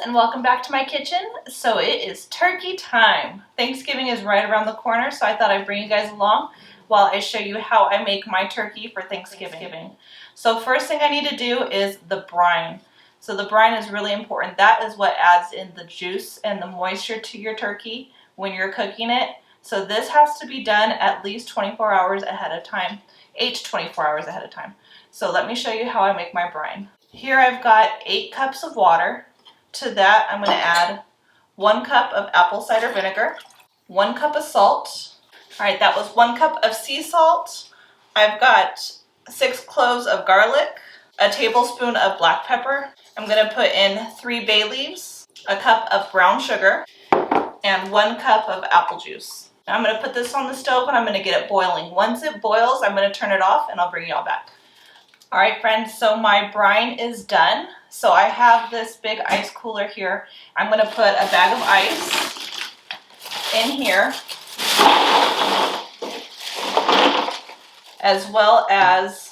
and welcome back to my kitchen. So it is turkey time. Thanksgiving is right around the corner, so I thought I'd bring you guys along while I show you how I make my turkey for Thanksgiving. So first thing I need to do is the brine. So the brine is really important. That is what adds in the juice and the moisture to your turkey when you're cooking it. So this has to be done at least 24 hours ahead of time, 8 to 24 hours ahead of time. So let me show you how I make my brine. Here I've got 8 cups of water. To that I'm going to add 1 cup of apple cider vinegar, 1 cup of salt. Alright, that was 1 cup of sea salt. I've got 6 cloves of garlic, a tablespoon of black pepper. I'm going to put in 3 bay leaves, a cup of brown sugar, and 1 cup of apple juice. Now I'm going to put this on the stove and I'm going to get it boiling. Once it boils, I'm going to turn it off and I'll bring y'all back. Alright friends, so my brine is done. So I have this big ice cooler here. I'm going to put a bag of ice in here, as well as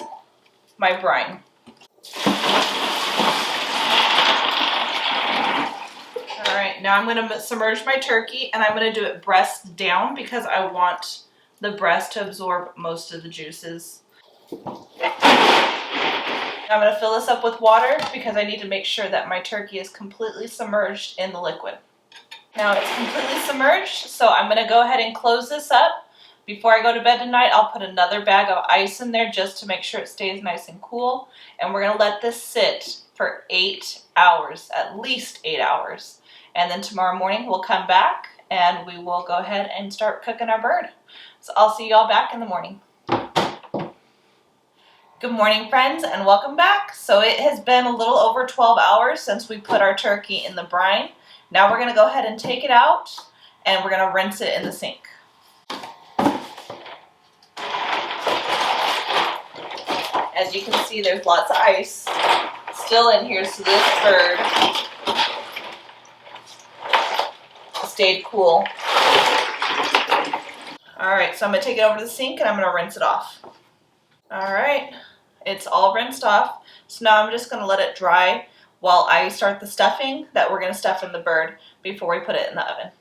my brine. Alright, now I'm going to submerge my turkey and I'm going to do it breast down because I want the breast to absorb most of the juices. I'm going to fill this up with water because I need to make sure that my turkey is completely submerged in the liquid. Now it's completely submerged, so I'm going to go ahead and close this up. Before I go to bed tonight, I'll put another bag of ice in there just to make sure it stays nice and cool. And we're going to let this sit for 8 hours, at least 8 hours. And then tomorrow morning we'll come back and we will go ahead and start cooking our bird. So I'll see y'all back in the morning. Good morning friends and welcome back. So it has been a little over 12 hours since we put our turkey in the brine. Now we're going to go ahead and take it out and we're going to rinse it in the sink. As you can see, there's lots of ice still in here, so this bird stayed cool. Alright, so I'm going to take it over to the sink and I'm going to rinse it off. Alright. It's all rinsed off, so now I'm just going to let it dry while I start the stuffing that we're going to stuff in the bird before we put it in the oven.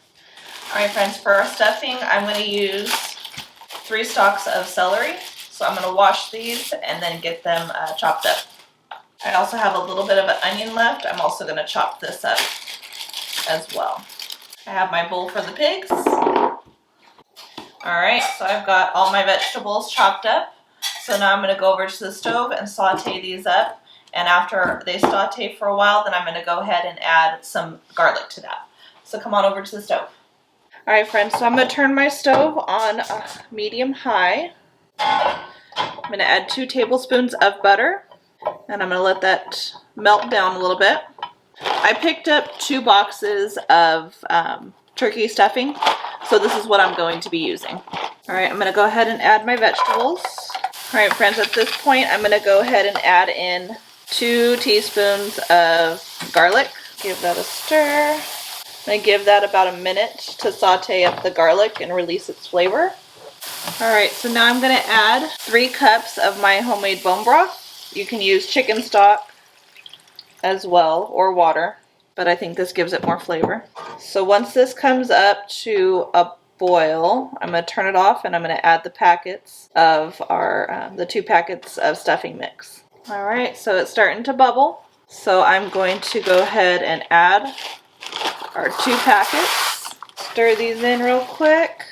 Alright friends, for our stuffing I'm going to use 3 stalks of celery, so I'm going to wash these and then get them chopped up. I also have a little bit of an onion left. I'm also going to chop this up as well. I have my bowl for the pigs. Alright, so I've got all my vegetables chopped up. So now I'm going to go over to the stove and saute these up, and after they saute for a while, then I'm going to go ahead and add some garlic to that. So come on over to the stove. Alright friends, so I'm going to turn my stove on medium high. I'm going to add 2 tablespoons of butter, and I'm going to let that melt down a little bit. I picked up 2 boxes of turkey stuffing, so this is what I'm going to be using. Alright, I'm going to go ahead and add my vegetables. Alright friends, at this point I'm going to go ahead and add in 2 teaspoons of garlic. Give that a stir. I'm going to give that about a minute to saute up the garlic and release its flavor. Alright, so now I'm going to add 3 cups of my homemade bone broth. You can use chicken stock as well, or water, but I think this gives it more flavor. So once this comes up to a boil, I'm going to turn it off and I'm going to add the packets of our the 2 packets of stuffing mix. Alright, so it's starting to bubble, so I'm going to go ahead and add our 2 packets. Stir these in real quick.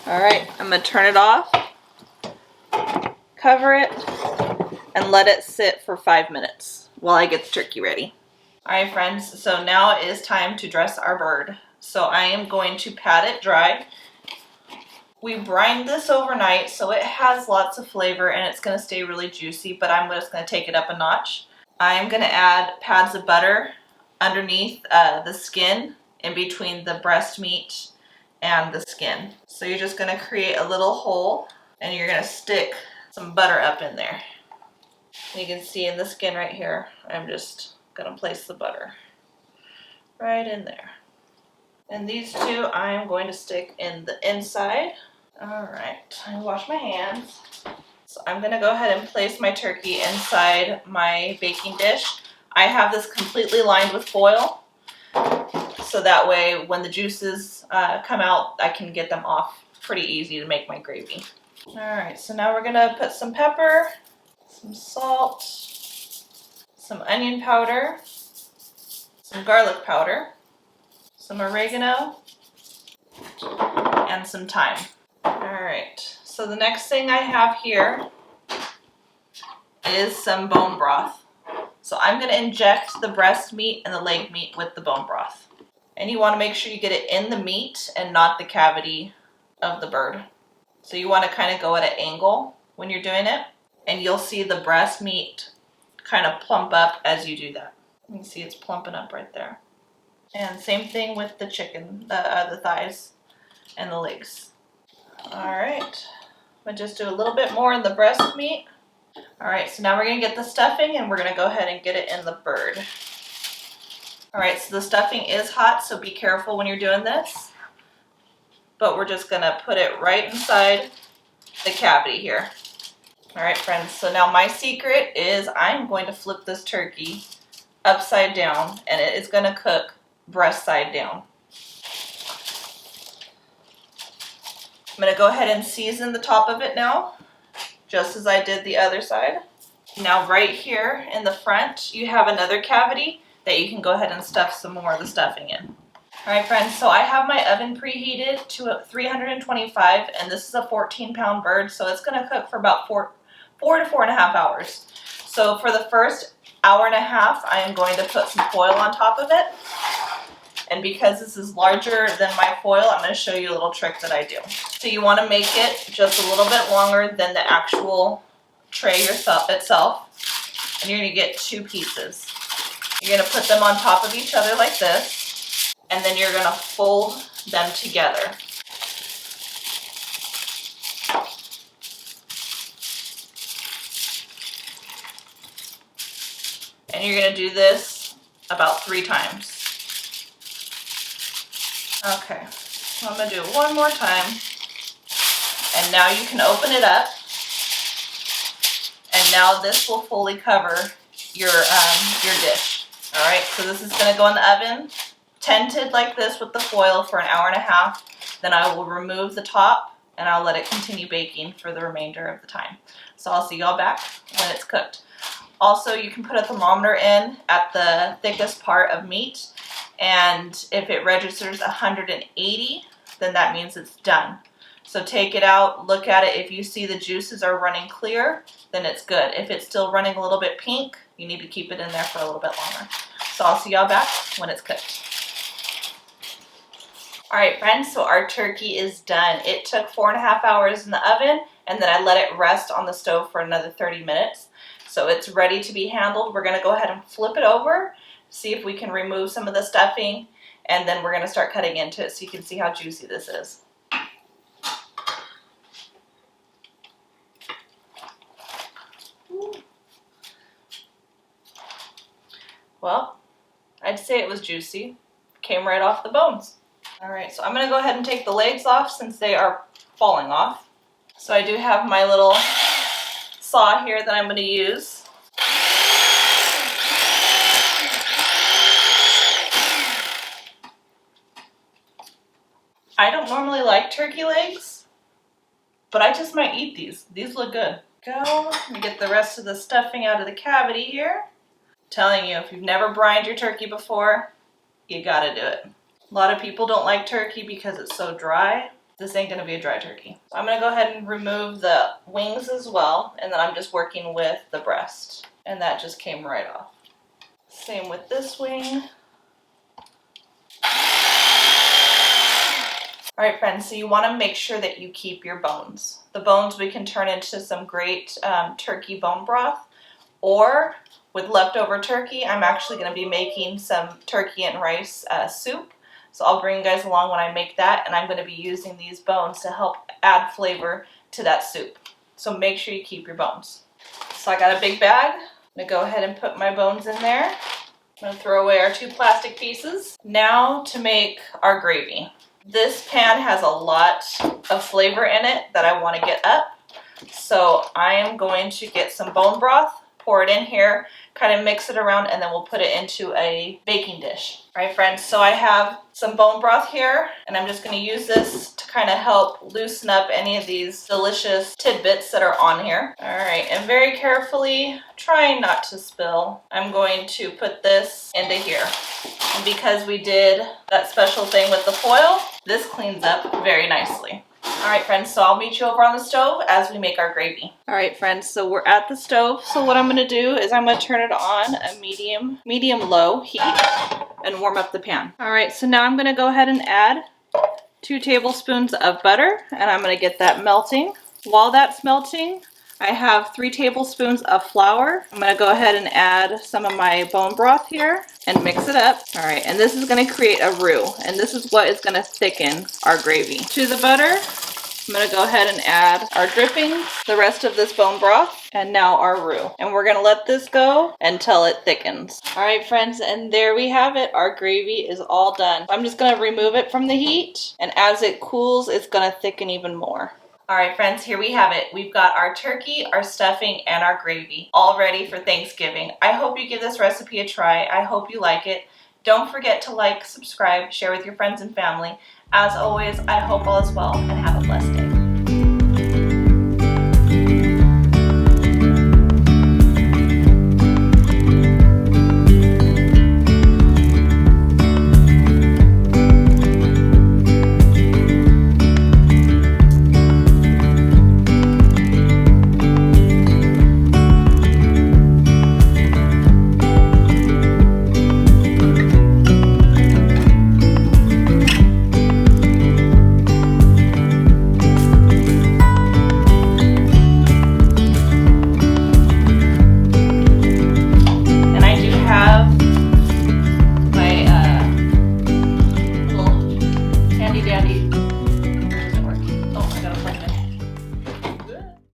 Alright, I'm going to turn it off, cover it, and let it sit for 5 minutes while I get the turkey ready. Alright friends, so now it is time to dress our bird. So I am going to pat it dry. We brined this overnight, so it has lots of flavor and it's going to stay really juicy, but I'm just going to take it up a notch. I'm going to add pads of butter underneath the skin, in between the breast meat and the skin. So you're just going to create a little hole and you're going to stick some butter up in there. You can see in the skin right here, I'm just going to place the butter right in there. And these 2 I'm going to stick in the inside. Alright, I wash my hands. So I'm going to go ahead and place my turkey inside my baking dish. I have this completely lined with foil. So that way when the juices come out, I can get them off pretty easy to make my gravy. All right, so now we're gonna put some pepper, some salt, some onion powder, some garlic powder, some oregano, and some thyme. All right, so the next thing I have here is some bone broth. So I'm gonna inject the breast meat and the leg meat with the bone broth. And you wanna make sure you get it in the meat and not the cavity of the bird. So you wanna kind of go at an angle when you're doing it, and you'll see the breast meat kind of plump up as you do that. You can see it's plumping up right there. And same thing with the chicken, the thighs and the legs. All right, I'm gonna just do a little bit more in the breast meat. All right, so now we're gonna get the stuffing and we're gonna go ahead and get it in the bird. All right, so the stuffing is hot, so be careful when you're doing this. But we're just gonna put it right inside the cavity here. All right, friends, so now my secret is I'm going to flip this turkey upside down, and it is gonna cook breast side down. I'm gonna go ahead and season the top of it now, just as I did the other side. Now right here in the front, you have another cavity that you can go ahead and stuff some more of the stuffing in. All right, friends, so I have my oven preheated to 325, and this is a 14-pound bird, so it's gonna cook for about 4 to 4.5 hours. So for the first hour and a half, I am going to put some foil on top of it. And because this is larger than my foil, I'm gonna show you a little trick that I do. So you wanna make it just a little bit longer than the actual tray itself, and you're gonna get 2 pieces. You're gonna put them on top of each other like this, and then you're gonna fold them together. And you're gonna do this about 3 times. Okay, so I'm gonna do it one more time. And now you can open it up. And now this will fully cover your dish. All right, so this is gonna go in the oven, tented like this with the foil for an hour and a half. Then I will remove the top and I'll let it continue baking for the remainder of the time. So I'll see y'all back when it's cooked. Also, you can put a thermometer in at the thickest part of meat, and if it registers 180, then that means it's done. So take it out, look at it. If you see the juices are running clear, then it's good. If it's still running a little bit pink, you need to keep it in there for a little bit longer. So I'll see y'all back when it's cooked. All right, friends, so our turkey is done. It took 4.5 hours in the oven, and then I let it rest on the stove for another 30 minutes. So it's ready to be handled. We're gonna go ahead and flip it over, see if we can remove some of the stuffing, and then we're gonna start cutting into it so you can see how juicy this is. Well, I'd say it was juicy. Came right off the bones. All right, so I'm gonna go ahead and take the legs off since they are falling off. So I do have my little saw here that I'm gonna use. I don't normally like turkey legs, but I just might eat these. These look good. Go, let me get the rest of the stuffing out of the cavity here. I'm telling you, if you've never brined your turkey before, you gotta do it. A lot of people don't like turkey because it's so dry. This ain't gonna be a dry turkey. So I'm gonna go ahead and remove the wings as well, and then I'm just working with the breast. And that just came right off. Same with this wing. All right, friends, so you wanna make sure that you keep your bones. The bones we can turn into some great turkey bone broth, or with leftover turkey, I'm actually gonna be making some turkey and rice soup. So I'll bring you guys along when I make that, and I'm going to be using these bones to help add flavor to that soup. So make sure you keep your bones. So I got a big bag. I'm going to go ahead and put my bones in there. I'm going to throw away our 2 plastic pieces. Now to make our gravy. This pan has a lot of flavor in it that I want to get up. So I am going to get some bone broth pour it in here, kind of mix it around, and then we'll put it into a baking dish. All right, friends, so I have some bone broth here, and I'm just going to use this to kind of help loosen up any of these delicious tidbits that are on here. All right, and very carefully, trying not to spill, I'm going to put this into here. And because we did that special thing with the foil, this cleans up very nicely. All right, friends, so I'll meet you over on the stove as we make our gravy. All right, friends, so we're at the stove. So what I'm gonna do is I'm gonna turn it on a medium-low heat and warm up the pan. All right, so now I'm gonna go ahead and add 2 tablespoons of butter, and I'm gonna get that melting. While that's melting, I have 3 tablespoons of flour. I'm gonna go ahead and add some of my bone broth here and mix it up. All right, and this is gonna create a roux, and this is what is gonna thicken our gravy. To the butter, I'm gonna go ahead and add our drippings, the rest of this bone broth, and now our roux. And we're gonna let this go until it thickens. All right, friends, and there we have it. Our gravy is all done. I'm just gonna remove it from the heat, and as it cools, it's gonna thicken even more. All right, friends, here we have it. We've got our turkey, our stuffing, and our gravy all ready for Thanksgiving. I hope you give this recipe a try. I hope you like it. Don't forget to like, subscribe, share with your friends and family. As always, I hope all is well, and have a blessed day. Handy dandy